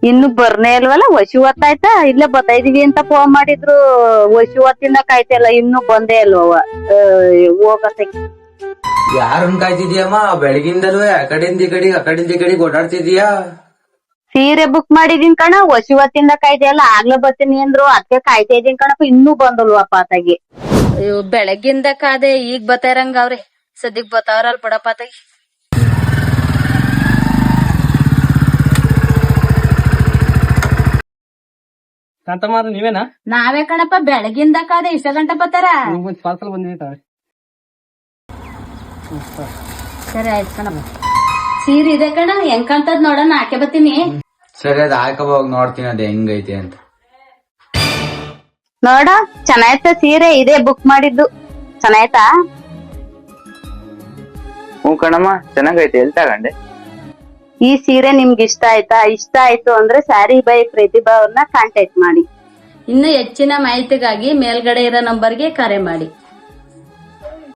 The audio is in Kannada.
ಇನ್ನು ಬರ್ನೇ ಇಲ್ವಲ್ಲ ವಶಿ ಹೊತ್ತಾಯ್ತಾ ಇಲ್ಲೇ ಬತ್ತಾಯಿದೀವಿ ಅಂತ ಫೋನ್ ಮಾಡಿದ್ರು. ವಶಿ ಹೊತ್ತಿಂದ ಕಾಯ್ತಿಲ್ಲ ಇನ್ನು ಬಂದೇ ಇಲ್ವವ. ಹೋಗತ್ತೆ ಯಾರನ್ ಕಾಯ್ತಿದ್ಯಮ್ಮ ಬೆಳಗಿಂದಲೂ ಆ ಕಡೆಯಿಂದ ಈ ಕಡೆಗೆ ಓಡಾಡ್ತಿದ್ಯಾ? ಸೀರೆ ಬುಕ್ ಮಾಡಿದೀನಿ ಕಣ. ವಶಿ ಹೊತ್ತಿಂದ ಕಾಯ್ತಿಯಲ್ಲ ಆಗ್ಲೇ ಬರ್ತೀನಿ ಅಂದ್ರು, ಅದಕ್ಕೆ ಕಾಯ್ತಾ ಇದೀನಿ ಕಣಪ್ಪ. ಇನ್ನೂ ಬಂದಲ್ವಪ್ಪ ಆತಾಗಿ. ಅಯ್ಯೋ ಬೆಳಗ್ಗಿಂದ ಕಾದೆ ಈಗ ಬತ್ತಾರಂಗ ಅವ್ರಿ. ಸದ್ಯಕ್ ಬತ್ತಾವ್ರಲ್ ಬಿಡಪ್ಪ ಆತಾಗಿ. ಕಾಂತಮ್ಮ ನೀವೇನಾ? ನಾವೇ ಕಣಪ್ಪ ಬೆಳಗಿಂದ ಕಾದೆ ಇಷ್ಟ ಗಂಟೆ ಬತ್ತಾರ. ಪಾರ್ಸಲ್ ಬಂದಿದೆ. ಸರಿ ಆಯ್ತು ಕಣಪ್ಪ. ಸೀರೆ ಇದೆ ಕಣ, ಹೆಂಗ್ ಕಾಣ್ತದ್ ನೋಡೋಣ, ಹಾಕೆ ಬತ್ತೀನಿ. ಸರಿ ಅದ್ ಹಾಕಬೋಗ್ ನೋಡ್ತೀನಿ ಅದ್ ಹೆಂಗೈತಿ ಅಂತ. ನೋಡ ಚೆನ್ನಾಯ್ತ ಸೀರೆ, ಇದೇ ಬುಕ್ ಮಾಡಿದ್ದು. ಚೆನ್ನಾಯ್ತಾ? ಹ್ಞೂ ಕಣಮ್ಮ ಚೆನ್ನಾಗೈತೆ. ಎಲ್ಲಿ ತಗೊಂಡೆ? ಈ ಸೀರೆ ನಿಮ್ಗೆ ಇಷ್ಟ ಆಯ್ತಾ? ಇಷ್ಟ ಆಯ್ತು ಅಂದ್ರೆ ಸ್ಯಾರಿ ಬೈ ಪ್ರತಿಭಾ ಅವ್ರನ್ನ ಕಾಂಟ್ಯಾಕ್ಟ್ ಮಾಡಿ. ಇನ್ನು ಹೆಚ್ಚಿನ ಮಾಹಿತಿಗಾಗಿ ಮೇಲ್ಗಡೆ ಇರೋ ನಂಬರ್ಗೆ ಕರೆ ಮಾಡಿ.